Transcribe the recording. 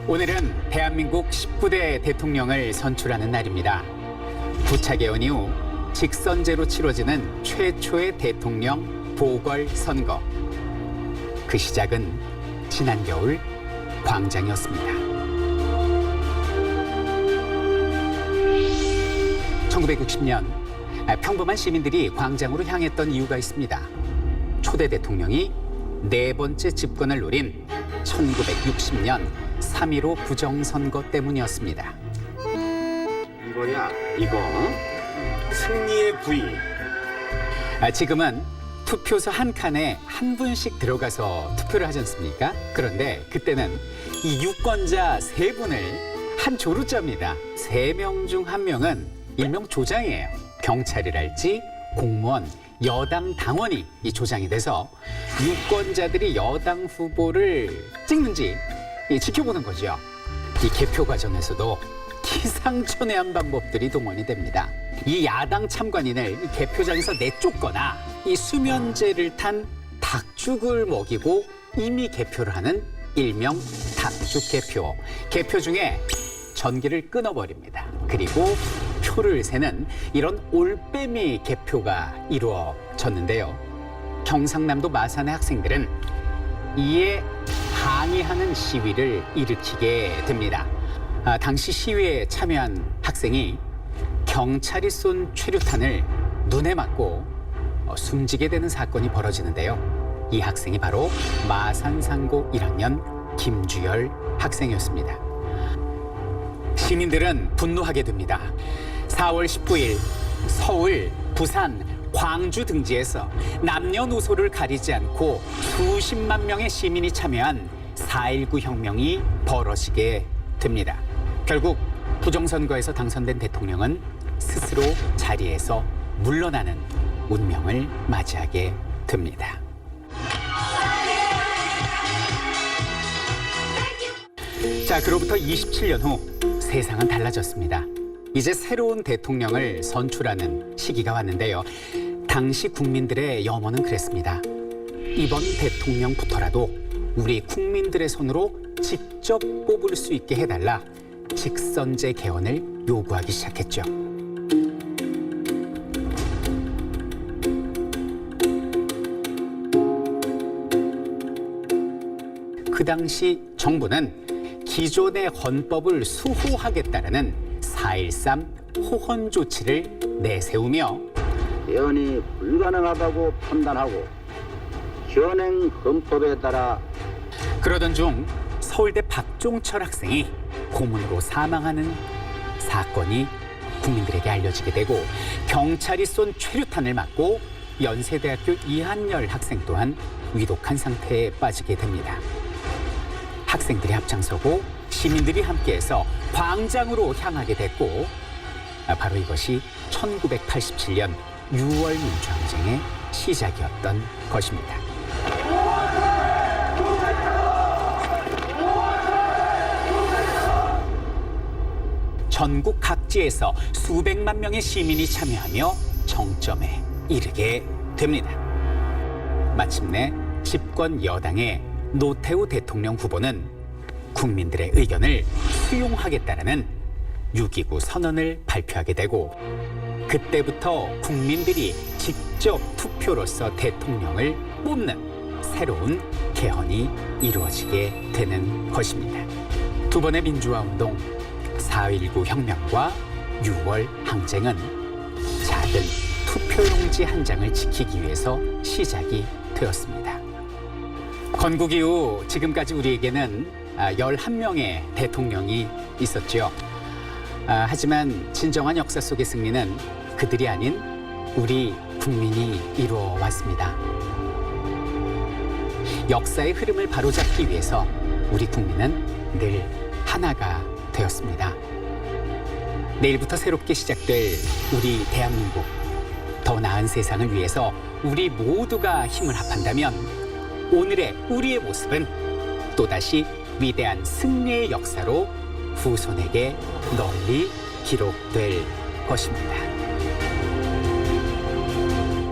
오늘은 대한민국 19대 대통령을 선출하는 날입니다. 부차 개헌 이후 직선제로 치러지는 최초의 대통령 보궐선거. 그 시작은 지난 겨울 광장이었습니다. 1960년 평범한 시민들이 광장으로 향했던 이유가 있습니다. 초대 대통령이 네 번째 집권을 노린 1960년 3.15 부정선거 때문이었습니다. 이거야, 이거. 승리의 부위. 지금은 투표소 한 칸에 한 분씩 들어가서 투표를 하지 않습니까? 그런데 그때는 이 유권자 세 분을 한 조로 짭니다. 세 명 중 한 명은 일명 조장이에요. 경찰이랄지 공무원, 여당 당원이 이 조장이 돼서 유권자들이 여당 후보를 찍는지 지켜보는 거죠. 이 개표 과정에서도 기상천외한 방법들이 동원이 됩니다. 이 야당 참관인을 개표장에서 내쫓거나 이 수면제를 탄 닭죽을 먹이고 이미 개표를 하는 일명 닭죽 개표. 개표 중에 전기를 끊어버립니다. 그리고 표를 세는 이런 올빼미 개표가 이루어졌는데요. 경상남도 마산의 학생들은 이에 항의하는 시위를 일으키게 됩니다. 당시 시위에 참여한 학생이 경찰이 쏜 최루탄을 눈에 맞고 숨지게 되는 사건이 벌어지는데요. 이 학생이 바로 마산상고 1학년 김주열 학생이었습니다. 시민들은 분노하게 됩니다. 4월 19일 서울, 부산, 광주 등지에서 남녀노소를 가리지 않고 수십만 명의 시민이 참여한 4.19 혁명이 벌어지게 됩니다. 결국 부정선거에서 당선된 대통령은 스스로 자리에서 물러나는 운명을 맞이하게 됩니다. 자, 그로부터 27년 후 세상은 달라졌습니다. 이제 새로운 대통령을 선출하는 시기가 왔는데요. 당시 국민들의 염원은 그랬습니다. 이번 대통령부터라도 우리 국민들의 손으로 직접 뽑을 수 있게 해달라 직선제 개헌을 요구하기 시작했죠. 그 당시 정부는 기존의 헌법을 수호하겠다는 4.13 호헌 조치를 내세우며 개헌이 불가능하다고 판단하고 현행 헌법에 따라 그러던 중 서울대 박종철 학생이 고문으로 사망하는 사건이 국민들에게 알려지게 되고 경찰이 쏜 최루탄을 맞고 연세대학교 이한열 학생 또한 위독한 상태에 빠지게 됩니다. 학생들이 앞장서고 시민들이 함께해서 광장으로 향하게 됐고 바로 이것이 1987년 6월 민주항쟁의 시작이었던 것입니다. 전국 각지에서 수백만 명의 시민이 참여하며 정점에 이르게 됩니다. 마침내 집권 여당의 노태우 대통령 후보는 국민들의 의견을 수용하겠다는 6.29 선언을 발표하게 되고 그때부터 국민들이 직접 투표로서 대통령을 뽑는 새로운 개헌이 이루어지게 되는 것입니다. 두 번의 민주화운동, 4.19 혁명과 6월 항쟁은 작은 투표용지 한 장을 지키기 위해서 시작이 되었습니다. 건국 이후 지금까지 우리에게는 11명의 대통령이 있었죠. 하지만 진정한 역사 속의 승리는 그들이 아닌 우리 국민이 이루어 왔습니다. 역사의 흐름을 바로잡기 위해서 우리 국민은 늘 하나가 되었습니다. 내일부터 새롭게 시작될 우리 대한민국, 더 나은 세상을 위해서 우리 모두가 힘을 합한다면 오늘의 우리의 모습은 또다시 위대한 승리의 역사로 후손에게 널리 기록될 것입니다.